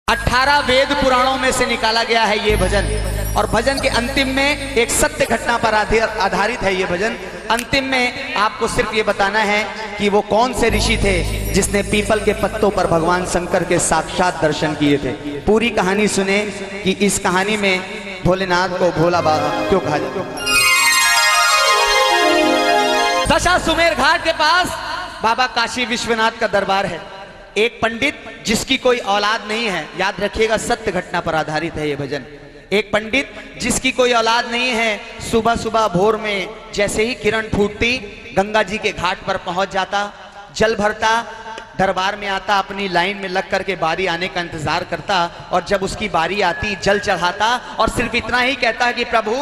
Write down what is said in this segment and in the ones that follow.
18 वेद पुराणों में से निकाला गया है ये भजन। और भजन के अंतिम में एक सत्य घटना पर आधारित है ये भजन। अंतिम में आपको सिर्फ ये बताना है कि वो कौन से ऋषि थे जिसने पीपल के पत्तों पर भगवान शंकर के साक्षात दर्शन किए थे। पूरी कहानी सुने कि इस कहानी में भोलेनाथ को भोला बाबा क्यों कहा जाता है। दशाश्वमेध घाट के पास बाबा काशी विश्वनाथ का दरबार है। एक पंडित जिसकी कोई औलाद नहीं है, याद रखिएगा सत्य घटना पर आधारित है ये भजन। एक पंडित जिसकी कोई औलाद नहीं है, सुबह सुबह भोर में जैसे ही किरण फूटती गंगा जी के घाट पर पहुंच जाता, जल भरता, दरबार में आता, अपनी लाइन में लग करके बारी आने का इंतजार करता, और जब उसकी बारी आती जल चढ़ाता और सिर्फ इतना ही कहता कि प्रभु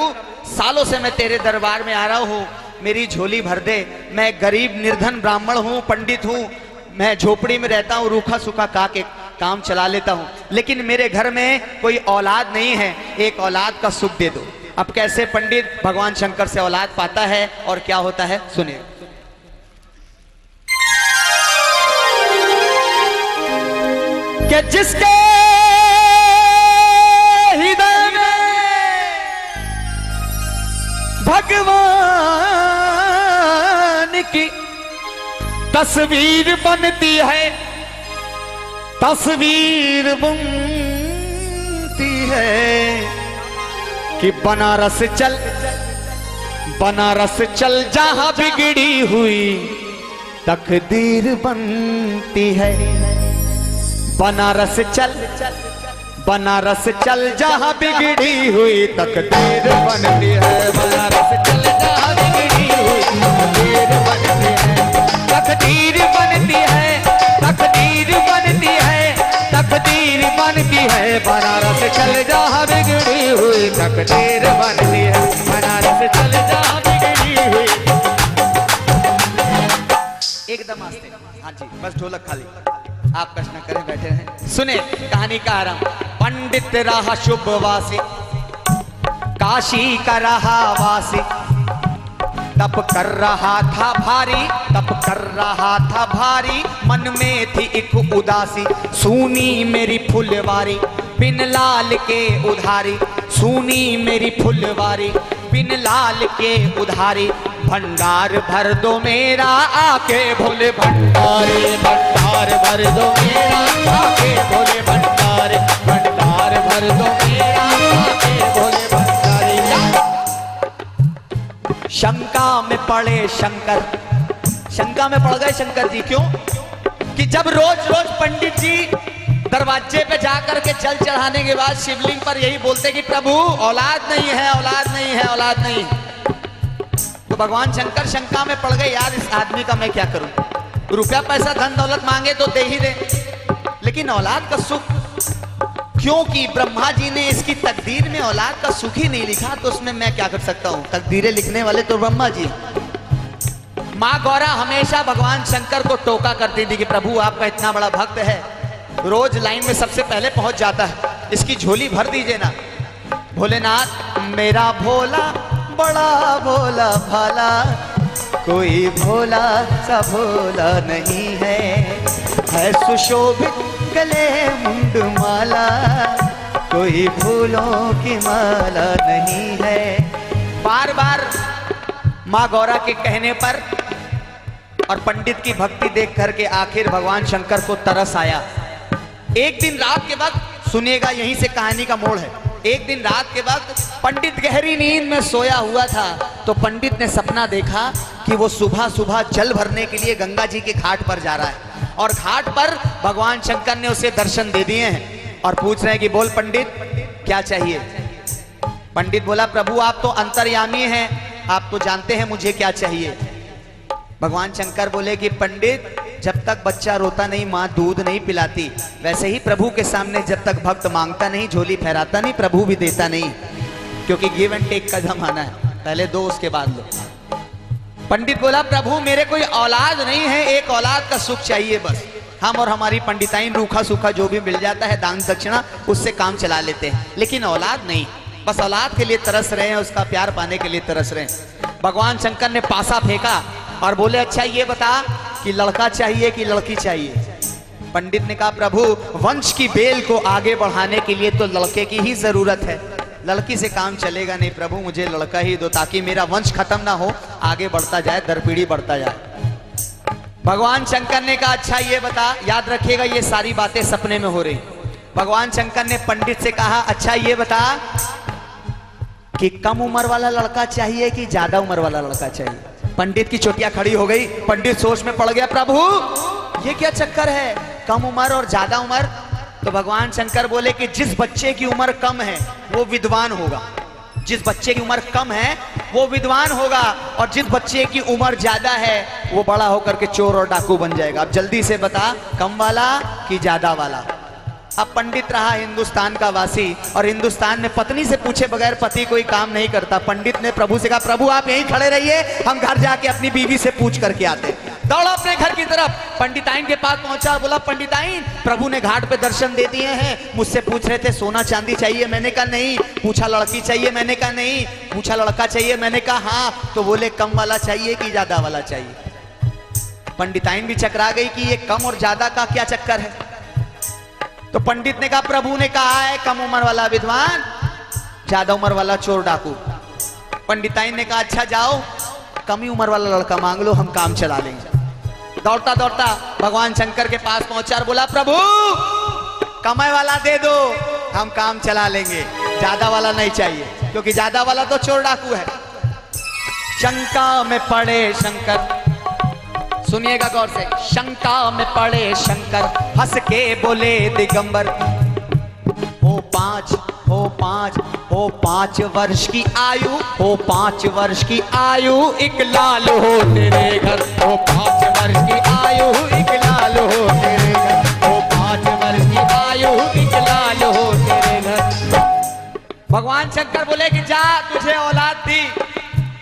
सालों से मैं तेरे दरबार में आ रहा हूँ, मेरी झोली भर दे, मैं गरीब निर्धन ब्राह्मण हूँ, पंडित हूँ, मैं झोपड़ी में रहता हूँ, रूखा सूखा खा के काम चला लेता हूँ, लेकिन मेरे घर में कोई औलाद नहीं है, एक औलाद का सुख दे दो। अब कैसे पंडित भगवान शंकर से औलाद पाता है और क्या होता है सुनिए। कि जिसके हृदय में भगवान की तस्वीर बनती है, तस्वीर बनती है कि बनारस चल जहां बिगड़ी हुई तकदीर बनती है। बनारस चल जहां बिगड़ी हुई तकदीर बनती है। बनारस चल जहां बिगड़ी हुई तकदीर बनती है। तकदीर बनती है, तकदीर बनती है, तकदीर बनती है। बनारस चल जहां बिगड़ी हुई तकदीर बनती है। बनारस चल जहां बिगड़ी हुई। एकदम आस्ते, हाँ जी, बस ढोलक खाली, आप कष्ट न करें, बैठे रहें। सुने कहानी का आरंभ। पंडित रहा शुभवासी, काशी का रहा वासी, तप कर रहा था भारी, तप कर रहा था भारी, मन में थी एक उदासी, सूनी मेरी फुलवारी बिन लाल के उधारी, सूनी मेरी फुलवारी बिन लाल के उधारी, भंडार भर दो मेरा आके भोले भंडारे, भंडार भर दो मेरा आके भोले भंडारे, भंडार भर दो मेरा आके भोले भंडारे। शंका में पड़े शंकर, शंका में पड़ गए शंकर जी। क्यों? कि जब रोज रोज पंडित जी दरवाजे पे जाकर के जल चढ़ाने के बाद शिवलिंग पर यही बोलते कि प्रभु औलाद नहीं है, औलाद नहीं है, औलाद नहीं है, तो भगवान शंकर शंका में पड़ गए, यार इस आदमी का मैं क्या करूं, रुपया पैसा धन दौलत मांगे तो दे ही दे, लेकिन औलाद का सुख, क्योंकि ब्रह्मा जी ने इसकी तकदीर में औलाद का सुख ही नहीं लिखा, तो उसमें मैं क्या कर सकता हूं। तकदीरें लिखने वाले तो ब्रह्मा जी। माँ गौरा हमेशा भगवान शंकर को टोका करती थी कि प्रभु आपका इतना बड़ा भक्त है, रोज लाइन में सबसे पहले पहुंच जाता है, इसकी झोली भर दीजिए ना। भोलेनाथ मेरा भोला बड़ा भोला भाला, कोई भोला सा भोला नहीं है सुशोभित गले मुंड माला, कोई फूलों की माला नहीं है। बार बार माँ गौरा के कहने पर और पंडित की भक्ति देख करके आखिर भगवान शंकर को तरस आया। एक दिन रात के वक्त, सुनिएगा यहीं से कहानी का मोड़ है, एक दिन रात के वक्त पंडित गहरी नींद में सोया हुआ था, तो पंडित ने सपना देखा कि वो सुबह सुबह जल भरने के लिए गंगा जी के घाट पर जा रहा है, और घाट पर भगवान शंकर ने उसे दर्शन दे दिए हैं और पूछ रहे हैं कि बोल पंडित क्या चाहिए। पंडित बोला प्रभु आप तो अंतर्यामी हैं, आप तो जानते हैं मुझे क्या चाहिए। भगवान शंकर बोले कि पंडित जब तक बच्चा रोता नहीं माँ दूध नहीं पिलाती, वैसे ही प्रभु के सामने जब तक भक्त मांगता नहीं, झोली फहराता नहीं, प्रभु भी देता नहीं, क्योंकि गिव एंड टेक का जमाना है, पहले दो उसके बाद लो। पंडित बोला प्रभु मेरे कोई औलाद नहीं है, एक औलाद का सुख चाहिए बस, हम और हमारी पंडिताइन रूखा सूखा जो भी मिल जाता है दान दक्षिणा उससे काम चला लेते हैं, लेकिन औलाद नहीं, बस औलाद के लिए तरस रहे हैं, उसका प्यार पाने के लिए तरस रहे हैं। भगवान शंकर ने पासा फेंका और बोले अच्छा ये बता कि लड़का चाहिए कि लड़की चाहिए। पंडित ने कहा प्रभु वंश की बेल को आगे बढ़ाने के लिए तो लड़के की ही जरूरत है, लड़की से काम चलेगा नहीं प्रभु, मुझे लड़का ही दो ताकि मेरा वंश खत्म ना हो, आगे बढ़ता जाए, दर पीढ़ी बढ़ता जाए। भगवान शंकर ने कहा अच्छा ये बता, याद रखिएगा ये सारी बातें सपने में हो रही। भगवान शंकर ने पंडित से कहा अच्छा ये बता कि कम उम्र वाला लड़का चाहिए कि ज्यादा उम्र वाला लड़का चाहिए। पंडित की चोटियां खड़ी हो गई, पंडित सोच में पड़ गया, प्रभु ये क्या चक्कर है, कम उम्र और ज्यादा उम्र। तो भगवान शंकर बोले कि जिस बच्चे की उम्र कम है वो विद्वान होगा, जिस बच्चे की उम्र कम है वो विद्वान होगा, और जिस बच्चे की उम्र ज्यादा है वो बड़ा होकर के चोर और डाकू बन जाएगा। अब जल्दी से बता कम वाला कि ज्यादा वाला। अब पंडित रहा हिंदुस्तान का वासी, और हिंदुस्तान में पत्नी से पूछे बगैर पति कोई काम नहीं करता। पंडित ने प्रभु से कहा प्रभु आप यहीं खड़े रहिए, हम घर जाके अपनी बीवी से पूछ करके आते। दौड़ा अपने घर की तरफ, पंडिताइन के पास पहुंचा, बोला पंडिताइन प्रभु ने घाट पे दर्शन दे दिए हैं, मुझसे पूछ रहे थे सोना चांदी चाहिए, मैंने कहा नहीं। पूछा लड़की चाहिए, मैंने कहा नहीं। पूछा लड़का चाहिए, मैंने कहा हाँ। तो बोले कम वाला चाहिए कि ज्यादा वाला चाहिए। पंडिताइन भी चकरा गई कि ये कम और ज्यादा का क्या चक्कर है। तो पंडित ने कहा प्रभु ने कहा है कम उम्र वाला विद्वान, ज्यादा उम्र वाला चोर डाकू। पंडिताइन ने कहा अच्छा जाओ कम ही उम्र वाला लड़का मांग लो, हम काम चला लेंगे। दौड़ता दौड़ता भगवान शंकर के पास पहुंचा और बोला प्रभु कमाई वाला दे दो, हम काम चला लेंगे, ज्यादा वाला नहीं चाहिए, क्योंकि ज्यादा वाला तो चोर डाकू है। शंका में पड़े शंकर, सुनिएगा गौर से, शंका में पड़े शंकर, हंस के बोले दिगंबर, हो 5 वर्ष की आयु, हो 5 वर्ष की आयु, एक लाल हो तेरे घर, हो 5 वर्ष की आयु, एक लाल हो तेरे घर, हो 5 वर्ष की आयु, एक लाल हो तेरे घर। भगवान शंकर बोले कि जा तुझे औलाद दी,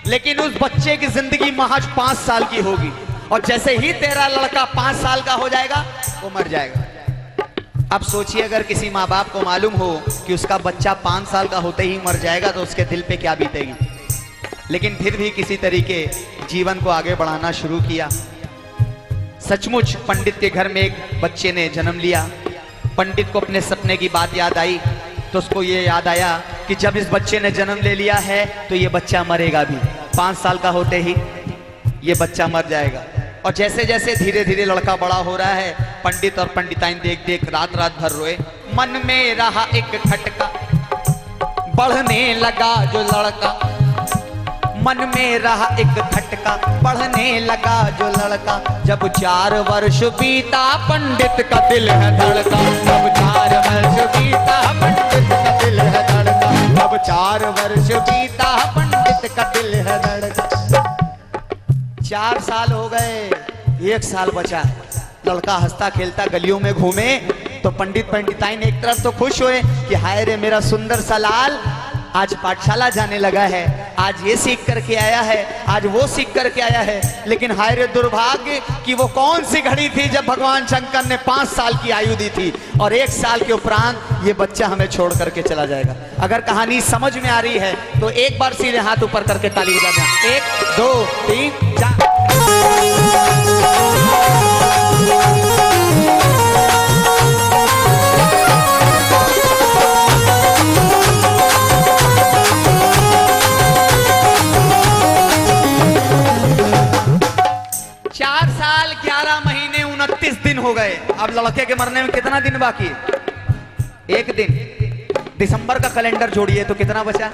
लेकिन उस बच्चे की जिंदगी महज 5 साल की होगी, और जैसे ही तेरा लड़का 5 साल का हो जाएगा वो मर जाएगा। अब सोचिए अगर किसी माँ बाप को मालूम हो कि उसका बच्चा 5 साल का होते ही मर जाएगा तो उसके दिल पे क्या बीतेगी। लेकिन फिर भी किसी तरीके जीवन को आगे बढ़ाना शुरू किया। सचमुच पंडित के घर में एक बच्चे ने जन्म लिया। पंडित को अपने सपने की बात याद आई तो उसको ये याद आया कि जब इस बच्चे ने जन्म ले लिया है तो ये बच्चा मरेगा भी, 5 साल का होते ही ये बच्चा मर जाएगा। और जैसे जैसे धीरे धीरे लड़का बड़ा हो रहा है, पंडित और पंडिताइन देख देख रात रात भर रोए। मन में रहा एक खटका, बढ़ने लगा जो लड़का, मन में रहा एक खटका, बढ़ने लगा जो लड़का, जब 4 वर्ष बीता पंडित का दिल है धड़का, जब 4 वर्ष बीता पंडित का दिल है धड़का, जब 4 वर्ष बीता पंडित का दिल है धड़का। 4 साल हो गए, 1 साल बचा। लड़का हंसता खेलता गलियों में घूमे तो पंडित पंडिताइन एक तरफ तो खुश हुए कि हाय रे मेरा सुंदर सा लाल आज पाठशाला जाने लगा है, आज ये सीख करके आया है, आज वो सीख करके आया है। लेकिन हाय रे दुर्भाग्य कि वो कौन सी घड़ी थी जब भगवान शंकर ने 5 साल की आयु दी थी, और 1 साल के उपरांत ये बच्चा हमें छोड़ करके चला जाएगा। अगर कहानी समझ में आ रही है तो एक बार सीधे हाथ ऊपर करके ताली बजा दें। 1 2 3 4। 4 साल 11 महीने 29 दिन हो गए। अब लड़के के मरने में कितना दिन बाकी है? 1 दिन। दिसंबर का कैलेंडर जोड़िए तो कितना बचा?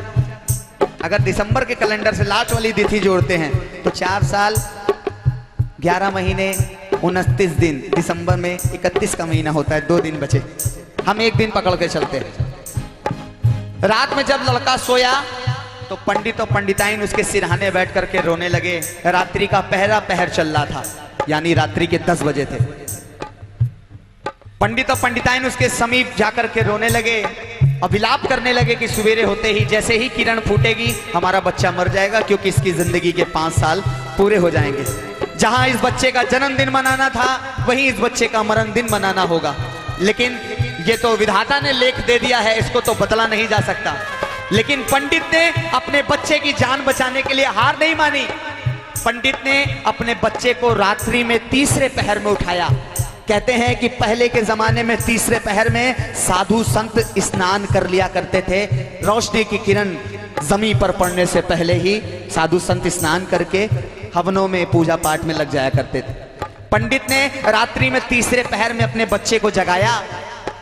अगर दिसंबर के कैलेंडर से लास्ट वाली तिथि जोड़ते हैं तो 4 साल 11 महीने 29 दिन, दिसंबर में 31 का महीना होता है, 2 दिन बचे। हम 1 दिन पकड़ के चलते हैं। रात में जब लड़का सोया तो पंडित और पंडिताइन उसके सिरहाने बैठ करके रोने लगे। रात्रि का पहर चल रहा था, यानी रात्रि के 10 बजे थे। पंडित और पंडिताइन उसके समीप जाकर के रोने लगे और विलाप करने लगे कि सवेरे होते ही जैसे ही किरण फूटेगी हमारा बच्चा मर जाएगा, क्योंकि इसकी जिंदगी के 5 साल पूरे हो जाएंगे। जहां इस बच्चे का जन्मदिन मनाना था वहीं इस बच्चे का मरण दिन मनाना होगा। लेकिन ये तो विधाता ने लेख दे दिया है, इसको तो बदला नहीं जा सकता। लेकिन पंडित ने अपने बच्चे की जान बचाने के लिए हार नहीं मानी। पंडित ने अपने बच्चे को रात्रि में तीसरे पहर में उठाया। कहते हैं कि पहले के जमाने में तीसरे पहर में साधु संत स्नान कर लिया करते थे। रोशनी की किरण जमीन पर पड़ने से पहले ही साधु संत स्नान करके हवनों में पूजा पाठ में लग जाया करते थे। पंडित ने रात्रि में तीसरे पहर में अपने बच्चे को जगाया,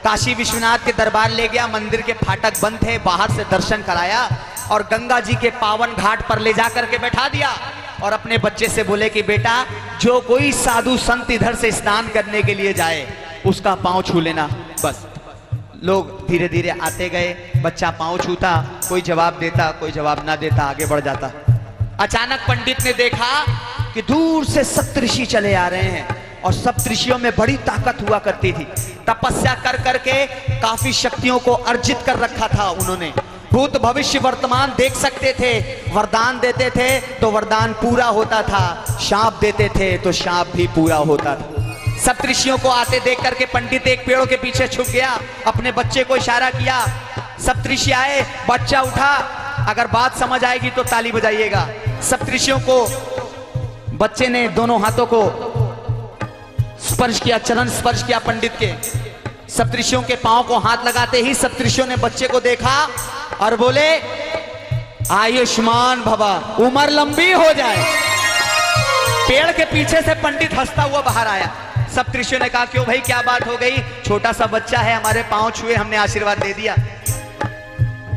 काशी विश्वनाथ के दरबार ले गया। मंदिर के फाटक बंद थे, बाहर से दर्शन कराया और गंगा जी के पावन घाट पर ले जाकर के बैठा दिया और अपने बच्चे से बोले कि बेटा, जो कोई साधु संत इधर से स्नान करने के लिए जाए उसका पांव छू लेना। बस लोग धीरे धीरे आते गए, बच्चा पांव छूता, कोई जवाब देता, कोई जवाब ना देता, आगे बढ़ जाता। अचानक पंडित ने देखा कि दूर से सप्तऋषि चले आ रहे हैं और सप्तऋषियों में बड़ी ताकत हुआ करती थी। तपस्या कर करके काफी शक्तियों को अर्जित कर रखा था उन्होंने। भूत भविष्य वर्तमान देख सकते थे, वरदान देते थे तो वरदान पूरा होता था, शाप देते थे तो शाप भी पूरा होता था। सप्तऋषियों को आते देख करके पंडित एक पेड़ों के पीछे छुप गया, अपने बच्चे को इशारा किया। सप्तऋषि आए, बच्चा उठा। अगर बात समझ आएगी तो ताली बजाइएगा। सप्तऋषियों को बच्चे ने दोनों हाथों को स्पर्श किया, चरण स्पर्श किया पंडित के। सप्तऋषियों के पांव को हाथ लगाते ही सप्तऋषियों ने बच्चे को देखा और बोले, आयुष्मान भवा, उम्र लंबी हो जाए। पेड़ के पीछे से पंडित हंसता हुआ बाहर आया। सप्तऋषियों ने कहा, क्यों भाई, क्या बात हो गई? छोटा सा बच्चा है, हमारे पांव छुए, हमने आशीर्वाद दे दिया।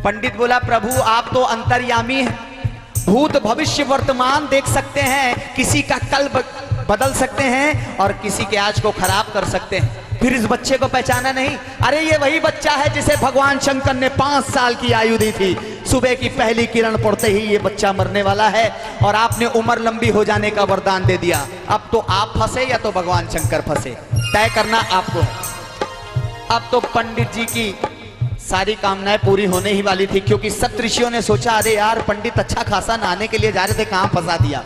पंडित बोला, प्रभु आप तो अंतर्यामी हैं, भूत भविष्य वर्तमान देख सकते हैं, किसी का कल बदल सकते हैं और किसी के आज को खराब कर सकते हैं, फिर इस बच्चे को पहचाना नहीं? अरे ये वही बच्चा है जिसे भगवान शंकर ने 5 साल की आयु दी थी। सुबह की पहली किरण पड़ते ही ये बच्चा मरने वाला है और आपने उम्र लंबी हो जाने का वरदान दे दिया। अब तो आप फंसे या तो भगवान शंकर फंसे, तय करना आपको है। अब तो पंडित जी की सारी कामनाएं पूरी होने ही वाली थी, क्योंकि सप्तऋषियों ने सोचा, अरे यार पंडित अच्छा खासा नहाने के लिए जा रहे थे, कहां फंसा दिया।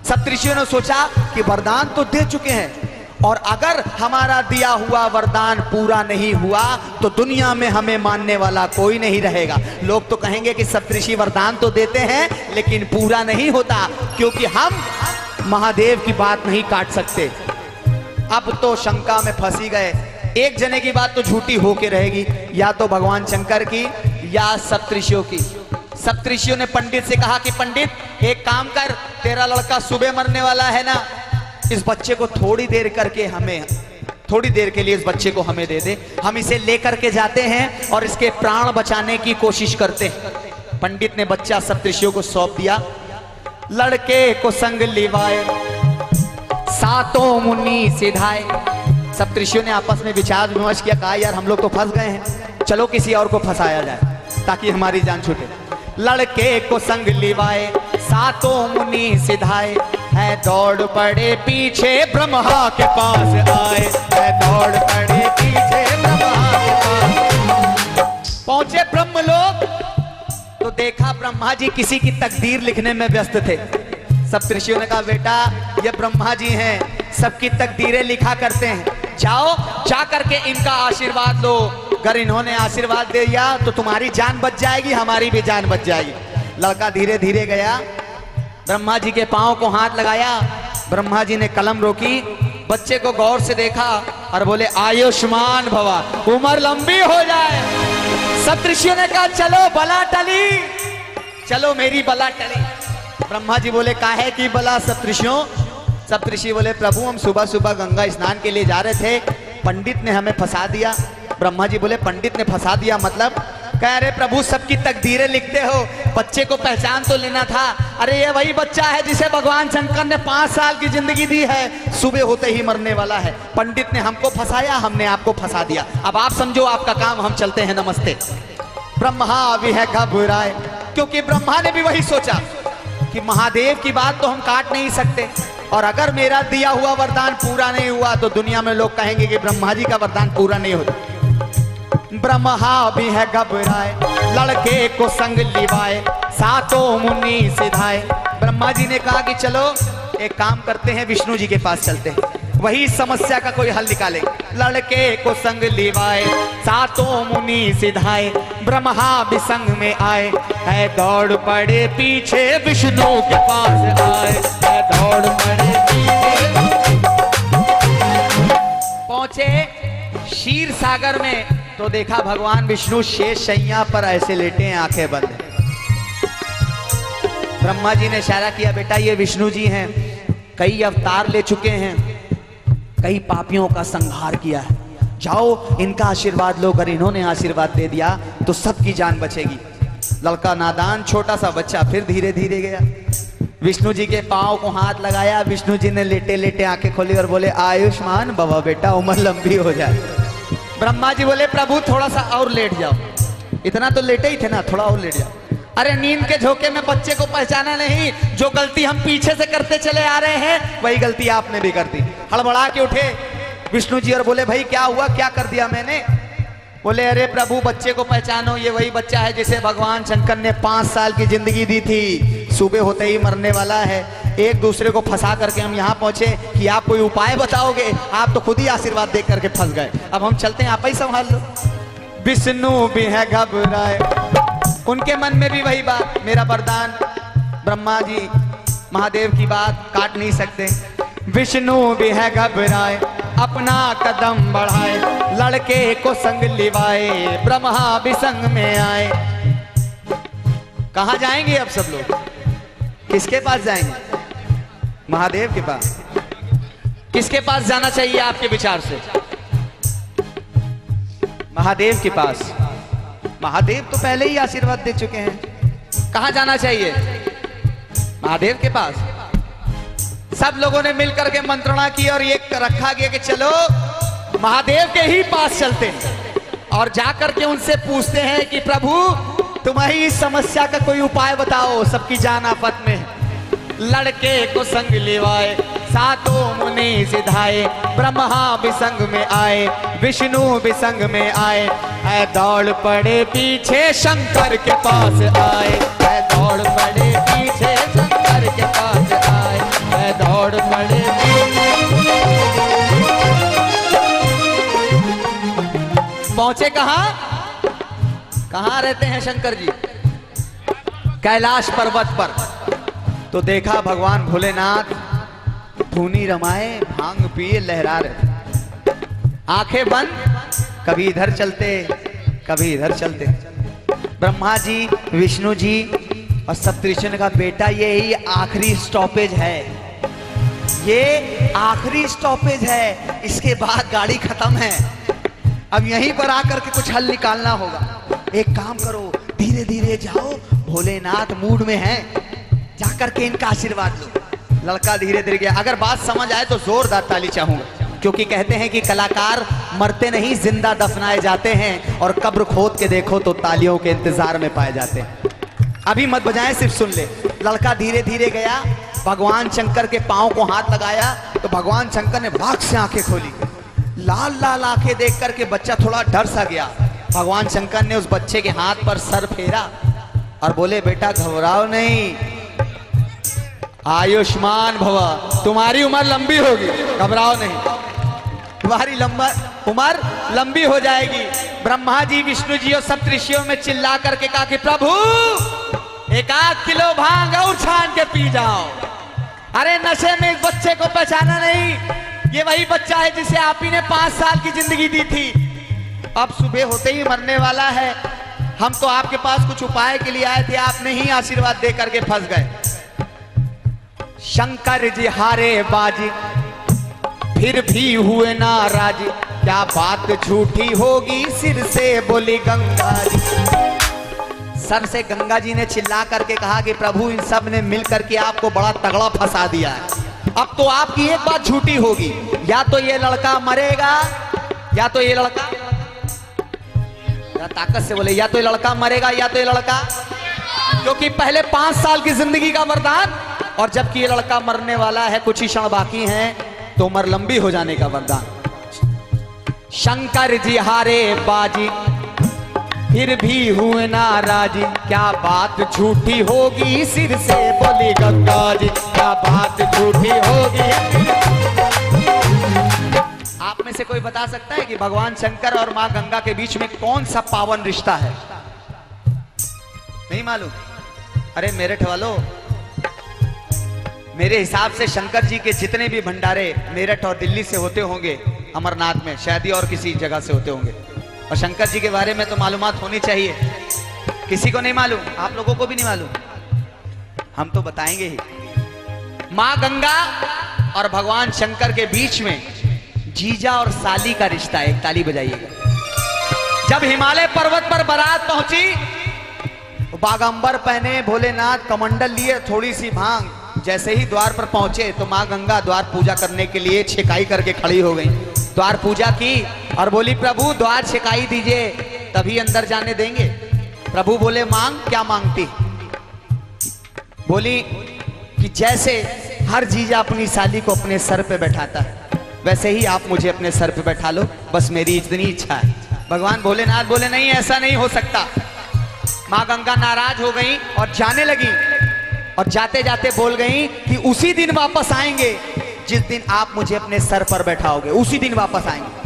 सप्तऋषियों ने सोचा कि वरदान तो दे चुके हैं और अगर हमारा दिया हुआ वरदान पूरा नहीं हुआ तो दुनिया में हमें मानने वाला कोई नहीं रहेगा। लोग तो कहेंगे कि सप्तऋषि वरदान तो देते हैं लेकिन पूरा नहीं होता, क्योंकि हम महादेव की बात नहीं काट सकते। अब तो शंका में फंसी गए। एक जने की बात तो झूठी होके रहेगी, या तो भगवान शंकर की या सप्तऋषियों की। सप्तऋषियों ने पंडित से कहा कि पंडित एक काम कर, तेरा लड़का सुबह मरने वाला है ना, इस बच्चे को थोड़ी देर के लिए इस बच्चे को हमें दे दे, हम इसे लेकर के जाते हैं और इसके प्राण बचाने की कोशिश करते हैं। पंडित ने बच्चा सप्तऋषियों को सौंप दिया। लड़के को संग लिवाए, सातों मुनि सिधाए। सप्तऋषियों ने आपस में विचार विमर्श किया, कहा यार हम लोग तो फंस गए हैं, चलो किसी और को फंसाया जाए ताकि हमारी जान छूटे। लड़के को संग लिवाए, सातों मुनि सिधाए, है दौड़ पड़े पीछे ब्रह्मा के पास आए, है दौड़ पड़े पीछे ब्रह्मा के पास। पहुंचे ब्रह्मलोक तो देखा ब्रह्मा जी किसी की तकदीर लिखने में व्यस्त थे। सप्तऋषियों ने कहा, बेटा ये ब्रह्मा जी हैं, सबकी तकदीरें लिखा करते हैं, जाओ जा करके इनका आशीर्वाद लो। अगर इन्होंने आशीर्वाद दे दिया तो तुम्हारी जान बच जाएगी, हमारी भी जान बच जाएगी। लड़का धीरे धीरे गया, ब्रह्मा जी के पांव को हाथ लगाया। ब्रह्मा जी ने कलम रोकी, बच्चे को गौर से देखा और बोले, आयुष्मान भवा, उम्र लंबी हो जाए। सप्तऋषियों ने कहा, चलो बला टली, चलो मेरी बला टली। ब्रह्मा जी बोले, काहे की बला सप्तऋषियों? सप्तऋषि बोले, प्रभु हम सुबह सुबह गंगा स्नान के लिए जा रहे थे, पंडित ने हमें फंसा दिया। ब्रह्मा जी बोले, पंडित ने फंसा दिया मतलब? कह रहे प्रभु सबकी तकदीरें लिखते हो, बच्चे को पहचान तो लेना था। अरे ये वही बच्चा है जिसे भगवान शंकर ने 5 साल की जिंदगी दी है, सुबह होते ही मरने वाला है। पंडित ने हमको फंसाया, हमने आपको फंसा दिया, अब आप समझो आपका काम, हम चलते हैं, नमस्ते। ब्रह्मा भी है घबराए, क्योंकि ब्रह्मा ने भी वही सोचा कि महादेव की बात तो हम काट नहीं सकते, और अगर मेरा दिया हुआ वरदान पूरा नहीं हुआ तो दुनिया में लोग कहेंगे कि ब्रह्मा जी का वरदान पूरा नहीं होता। ब्रह्मा भी है घबराए, लड़के को संग लिवाए, सातों मुनि सिधाए। ब्रह्मा जी ने कहा कि चलो एक काम करते हैं, विष्णु जी के पास चलते हैं, वही समस्या का कोई हल निकाले। लड़के को संग लिवाए, सातों मुनि सिधाए, ब्रह्मा भी संग में आए, है दौड़ पड़े पीछे विष्णु के पास आए, है दौड़ पड़े पीछे। पहुंचे क्षीर सागर में तो देखा भगवान विष्णु शेष शैया पर ऐसे लेटे हैं, आंखें बंद हैं। ब्रह्मा जी ने इशारा किया, बेटा ये विष्णु जी हैं, कई अवतार ले चुके हैं, कई पापियों का संहार किया है, जाओ इनका आशीर्वाद लो। अगर इन्होंने आशीर्वाद दे दिया तो सबकी जान बचेगी। लड़का नादान छोटा सा बच्चा फिर धीरे धीरे गया, विष्णु जी के पांव को हाथ लगाया। विष्णु जी ने लेटे लेटे आंखें खोली और बोले, आयुष्मान भव बेटा, उम्र लंबी हो जाए। ब्रह्मा जी बोले, प्रभु थोड़ा सा और लेट जाओ, इतना तो लेटे ही थे ना, थोड़ा और लेट जाओ। अरे नींद के झोंके में बच्चे को पहचाना नहीं, जो गलती हम पीछे से करते चले आ रहे हैं वही गलती आपने भी कर दी। हड़बड़ा के उठे विष्णु जी और बोले, भाई क्या हुआ, क्या कर दिया मैंने? बोले, अरे प्रभु बच्चे को पहचानो, ये वही बच्चा है जिसे भगवान शंकर ने 5 साल की जिंदगी दी थी, सुबह होते ही मरने वाला है। एक दूसरे को फंसा करके हम यहाँ पहुंचे कि आप कोई उपाय बताओगे, आप तो खुद ही आशीर्वाद देख करके फंस गए। अब हम चलते हैं, आप ही संभाल लो। विष्णु भी है घबराए, उनके मन में भी वही बात, मेरा वरदान ब्रह्मा जी महादेव की बात काट नहीं सकते। विष्णु भी है घबराए, अपना कदम बढ़ाए, लड़के को संग लिवाए, ब्रह्मा भी संग में आए। कहां जाएंगे अब सब लोग? किसके पास जाएंगे? महादेव के पास। किसके पास जाना चाहिए आपके विचार से? महादेव के पास। महादेव तो पहले ही आशीर्वाद दे चुके हैं, कहां जाना चाहिए? महादेव के पास। सब लोगों ने मिलकर के मंत्रणा की और ये रखा गया कि चलो महादेव के ही पास चलते हैं और जाकर के उनसे पूछते हैं कि प्रभु तुम्हारी इस समस्या का कोई उपाय बताओ, सबकी जान आफत में है। लड़के को संग लिवाए, सातों मुनि सिधाए, ब्रह्मा भी संग में आए, विष्णु भी संग में आए। ऐ दौड़ पड़े पीछे शंकर के पास आए, ऐ दौड़ पड़े पीछे शंकर के पास आए, ऐ दौड़ पड़े। पहुंचे कहां? कहां रहते हैं शंकर जी? कैलाश पर्वत पर। तो देखा भगवान भोलेनाथ धूनी रमाए, भांग पिए, लहरा रहे, आंखें बंद, कभी इधर चलते कभी इधर चलते। ब्रह्मा जी, विष्णु जी और सप्तऋषि का बेटा यही आखिरी स्टॉपेज है, ये आखिरी स्टॉपेज है, इसके बाद गाड़ी खत्म है। अब यहीं पर आकर के कुछ हल निकालना होगा। एक काम करो, धीरे धीरे जाओ, भोलेनाथ मूड में हैं, जाकर के इनका आशीर्वाद लो। लड़का धीरे धीरे गया। अगर बात समझ आए तो जोरदार ताली चाहूंगा, क्योंकि कहते हैं कि कलाकार मरते नहीं, जिंदा दफनाए जाते हैं, और कब्र खोद के देखो तो तालियों के इंतजार में पाए जाते हैं। अभी मत बजाएं, सिर्फ सुन ले। लड़का धीरे धीरे गया, भगवान शंकर के पांव को हाथ लगाया तो भगवान शंकर ने भाग से आंखें खोली। लाल लाल आंखें देख करके बच्चा थोड़ा डर सा गया। भगवान शंकर ने उस बच्चे के हाथ पर सर फेरा और बोले, बेटा घबराओ नहीं, आयुष्मान भव, तुम्हारी उम्र लंबी होगी, घबराओ नहीं, तुम्हारी उम्र लंबी हो जाएगी। ब्रह्मा जी, विष्णु जी और सप्तऋषियों में चिल्ला करके कहा कि प्रभु 1 किलो भांग और छान के पी जाओ। अरे नशे में इस बच्चे को पहचाना नहीं, ये वही बच्चा है जिसे आप ही ने 5 साल की जिंदगी दी थी, अब सुबह होते ही मरने वाला है। हम तो आपके पास कुछ उपाय के लिए आए थे, आपने ही आशीर्वाद दे करके फंस गए। शंकर जी हारे बाजी, फिर भी हुए नाराज, क्या बात झूठी होगी, सिर से बोली गंगा जी। सर से गंगा जी ने चिल्ला करके कहा कि प्रभु इन सब ने मिलकर के आपको बड़ा तगड़ा फंसा दिया है, अब तो आपकी एक बात झूठी होगी, या तो ये लड़का मरेगा, या तो ये लड़का, ताकत से बोले, या तो ये लड़का मरेगा या तो ये लड़का, क्योंकि पहले 5 साल की जिंदगी का वरदान, और जबकि ये लड़का मरने वाला है, कुछ ही क्षण बाकी हैं, तो उम्र लंबी हो जाने का वरदान। शंकर जी हारे बाजी, फिर भी हुए नाराज, क्या बात झूठी होगी, सिर से बोली गंगा जी, क्या बात झूठी होगी। आप में से कोई बता सकता है कि भगवान शंकर और मां गंगा के बीच में कौन सा पावन रिश्ता है? नहीं मालूम? अरे मेरठ वालों, मेरे हिसाब से शंकर जी के जितने भी भंडारे मेरठ और दिल्ली से होते होंगे, अमरनाथ में, शायद ही और किसी जगह से होते होंगे। और शंकर जी के बारे में तो मालूमात होनी चाहिए, किसी को नहीं मालूम, आप लोगों को भी नहीं मालूम, हम तो बताएंगे ही। मां गंगा और भगवान शंकर के बीच में जीजा और साली का रिश्ता है। एक ताली बजाइएगा। जब हिमालय पर्वत पर बारात पहुंची, बागंबर पहने भोलेनाथ, कमंडल लिए, थोड़ी सी भांग, जैसे ही द्वार पर पहुंचे तो मां गंगा द्वार पूजा करने के लिए छेकाई करके खड़ी हो गई। द्वार पूजा की और बोली, प्रभु द्वार छेकाई दीजिए तभी अंदर जाने देंगे। प्रभु बोले, मांग, क्या मांगती? बोली कि जैसे हर जीजा अपनी साली को अपने सर पे बैठाता है, वैसे ही आप मुझे अपने सर पे बैठा लो, बस मेरी इतनी इच्छा है। भगवान भोलेनाथ बोले, नहीं, ऐसा नहीं हो सकता। मां गंगा नाराज हो गई और जाने लगी, और जाते जाते बोल गई कि उसी दिन वापस आएंगे जिस दिन आप मुझे अपने सर पर बैठाओगे, उसी दिन वापस आएंगे।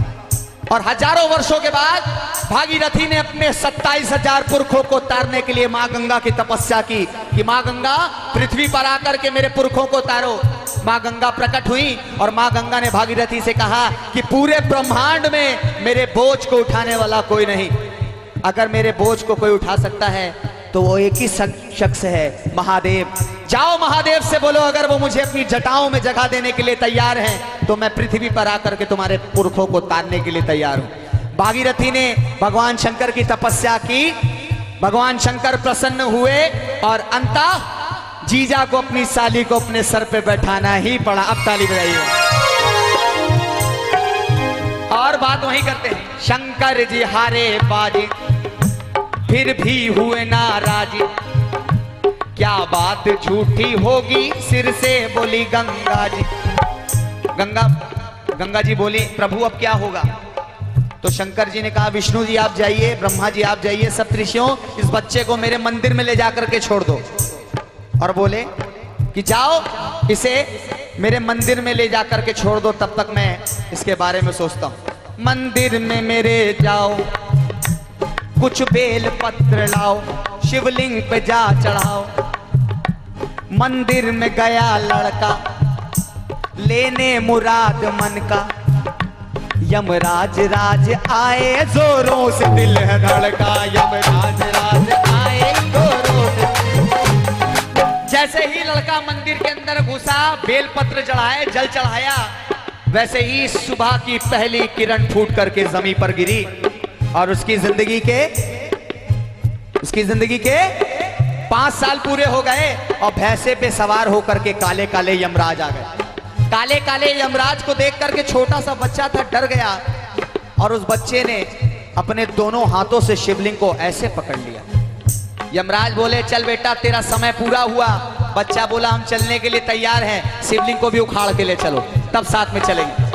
और हजारों वर्षों के बाद भागीरथी ने अपने 27,000 पुरखों को तारने के लिए मां गंगा की तपस्या की कि मां गंगा पृथ्वी पर आकर के मेरे पुरखों को तारो। मां गंगा प्रकट हुई और मां गंगा ने भागीरथी से कहा कि पूरे ब्रह्मांड में मेरे बोझ को उठाने वाला कोई नहीं, अगर मेरे बोझ को कोई उठा सकता है तो वो एक ही शख्स है, महादेव। जाओ महादेव से बोलो, अगर वो मुझे अपनी जटाओं में जगह देने के लिए तैयार हैं तो मैं पृथ्वी पर आकर के तुम्हारे पुरखों को तारने के लिए तैयार हूं। भागीरथी ने भगवान शंकर की तपस्या की, भगवान शंकर प्रसन्न हुए और अंततः जीजा को, अपनी साली को अपने सर पे बैठाना ही पड़ा। अब ताली बजाइए। और बात वहीं करते हैं। शंकर जी हारे बाजी फिर भी हुए नाराज, क्या बात झूठी होगी सिर से बोली गंगा जी। गंगा जी बोली, प्रभु अब क्या होगा? तो शंकर जी ने कहा, विष्णु जी आप जाइए, ब्रह्मा जी आप जाइए, सप्तऋषियों इस बच्चे को मेरे मंदिर में ले जाकर के छोड़ दो। और बोले कि जाओ इसे मेरे मंदिर में ले जाकर के छोड़ दो, तब तक मैं इसके बारे में सोचता हूं। मंदिर में मेरे जाओ, कुछ बेल पत्र लाओ, शिवलिंग पे जा चढ़ाओ। मंदिर में गया लड़का लेने मुराद मन का, यमराज राज आए जोरों से दिल है धड़का, यमराज राज आए जोरों से। जैसे ही लड़का मंदिर के अंदर घुसा, बेलपत्र चढ़ाए, जल चढ़ाया, वैसे ही सुबह की पहली किरण फूट करके जमीन पर गिरी और उसकी जिंदगी के 5 साल पूरे हो गए और भैंसे पे सवार होकर के काले काले यमराज आ गए। काले काले यमराज को देख करके छोटा सा बच्चा था, डर गया और उस बच्चे ने अपने दोनों हाथों से शिवलिंग को ऐसे पकड़ लिया। यमराज बोले, चल बेटा तेरा समय पूरा हुआ। बच्चा बोला, हम चलने के लिए तैयार हैं, शिवलिंग को भी उखाड़ के ले चलो, तब साथ में चलेंगे।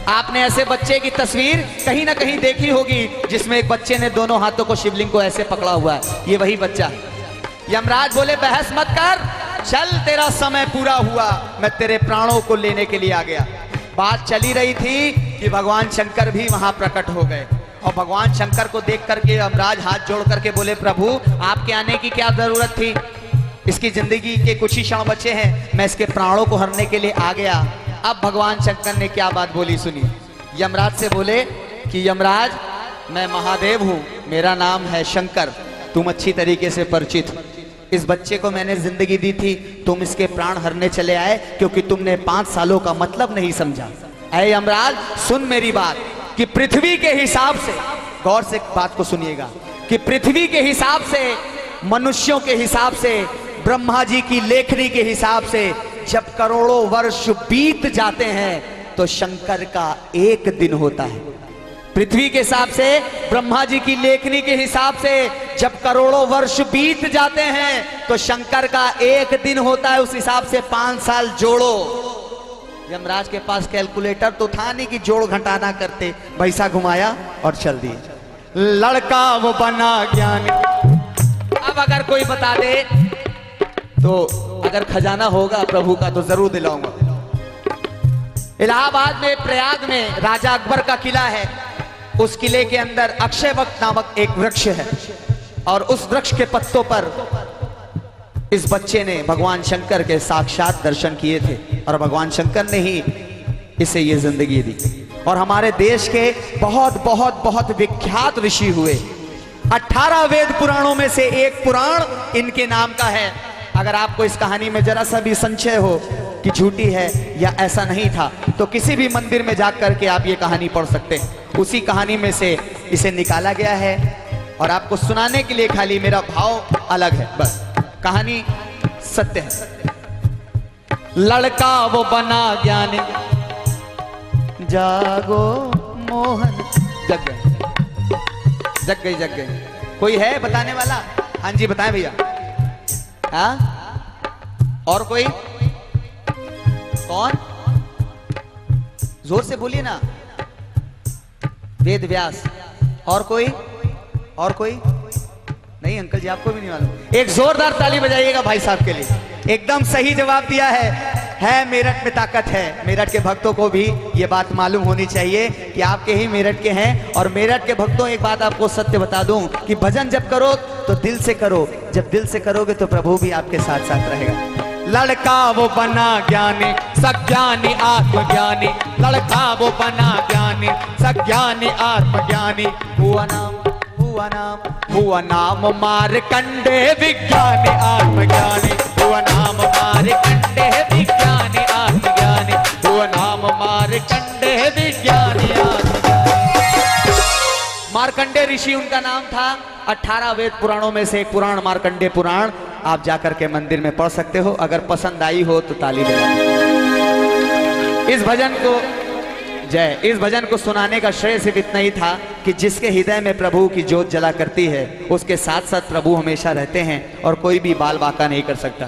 आपने ऐसे बच्चे की तस्वीर कहीं ना कहीं देखी होगी जिसमें एक बच्चे ने दोनों हाथों को शिवलिंग को ऐसे पकड़ा हुआ है, ये वही बच्चा है। यमराज बोले, बहस मत कर, चल तेरा समय पूरा हुआ, मैं तेरे प्राणों को लेने के लिए आ गया। बात चली रही थी कि भगवान शंकर भी वहां प्रकट हो गए और भगवान शंकर को देख करके यमराज हाथ जोड़ करके बोले, प्रभु आपके आने की क्या जरूरत थी, इसकी जिंदगी के कुछ ही क्षण बचे हैं, मैं इसके प्राणों को हरने के लिए आ गया। अब भगवान शंकर ने क्या बात बोली सुनिए। यमराज से बोले कि यमराज मैं महादेव हूँ, मेरा नाम है शंकर, तुम अच्छी तरीके से परिचित हो। इस बच्चे को मैंने जिंदगी दी थी, तुम इसके प्राण हरने चले आए क्योंकि तुमने 5 सालों का मतलब नहीं समझा। ऐ यमराज सुन मेरी बात कि पृथ्वी के हिसाब से, गौर से बात को सुनिएगा, कि पृथ्वी के हिसाब से, मनुष्यों के हिसाब से, ब्रह्मा जी की लेखनी के हिसाब से जब करोड़ों वर्ष बीत जाते हैं तो शंकर का एक दिन होता है। पृथ्वी के हिसाब से, ब्रह्मा जी की लेखनी के हिसाब से जब करोड़ों वर्ष बीत जाते हैं तो शंकर का एक दिन होता है। उस हिसाब से 5 साल जोड़ो। यमराज के पास कैलकुलेटर तो था नहीं कि जोड़ घटाना करते, पैसा घुमाया और चल दिए। लड़का वो बना ज्ञान। अब अगर कोई बता दे तो अगर खजाना होगा प्रभु का तो जरूर दिलाऊंगा। इलाहाबाद में, प्रयाग में राजा अकबर का किला है। उस किले के अंदर अक्षयवट नामक एक वृक्ष है और उस वृक्ष के पत्तों पर इस बच्चे ने भगवान शंकर के साक्षात दर्शन किए थे और भगवान शंकर ने ही इसे ये जिंदगी दी। और हमारे देश के बहुत बहुत बहुत विख्यात ऋषि हुए। 18 वेद पुराणों में से एक पुराण इनके नाम का है। अगर आपको इस कहानी में जरा सा भी संशय हो कि झूठी है या ऐसा नहीं था, तो किसी भी मंदिर में जाकर के आप ये कहानी पढ़ सकते हैं। उसी कहानी में से इसे निकाला गया है और आपको सुनाने के लिए खाली मेरा भाव अलग है, बस। कहानी सत्य है। लड़का वो बना ज्ञानी, जागो मोहन। जग गए, जग गई, जग गई। कोई है बताने वाला? हाँ जी बताएं भैया। हाँ, और कोई? कौन? जोर से बोलिए ना। वेद व्यास। और कोई? और कोई नहीं? अंकल जी आपको भी नहीं मालूम? एक जोरदार ताली बजाइएगा भाई साहब के लिए। एकदम सही जवाब दिया है मेरठ में ताकत है। मेरठ के भक्तों को भी ये बात मालूम होनी चाहिए कि आपके ही मेरठ के हैं। और मेरठ के भक्तों, एक बात आपको सत्य बता दूं कि भजन जब करो तो दिल से करो। जब दिल से करोगे तो प्रभु भी आपके साथ साथ रहेगा। लड़का वो बना ज्ञानी, सज्ञानी आत्मज्ञानी। लड़का वो बना ज्ञानी, सज्ञानी आत्मज्ञानी। हुआ नाम मारकंडे विज्ञानी आत्मज्ञानी। हुआ नाम मारकंडे विज्ञानी आत्मज्ञानी। हुआ नाम मारकंडे विज्ञानी आत्मज्ञानी। मार्कंडे ऋषि उनका नाम था। 18 वेद पुराणों में से एक पुराण मार्कंडे पुराण आप जाकर के मंदिर में पढ़ सकते हो। अगर पसंद आई हो तो ताली बजाओ। इस भजन को जय, इस भजन को सुनाने का श्रेय सिर्फ इतना ही था कि जिसके हृदय में प्रभु की ज्योत जला करती है उसके साथ साथ प्रभु हमेशा रहते हैं और कोई भी बाल बाका नहीं कर सकता।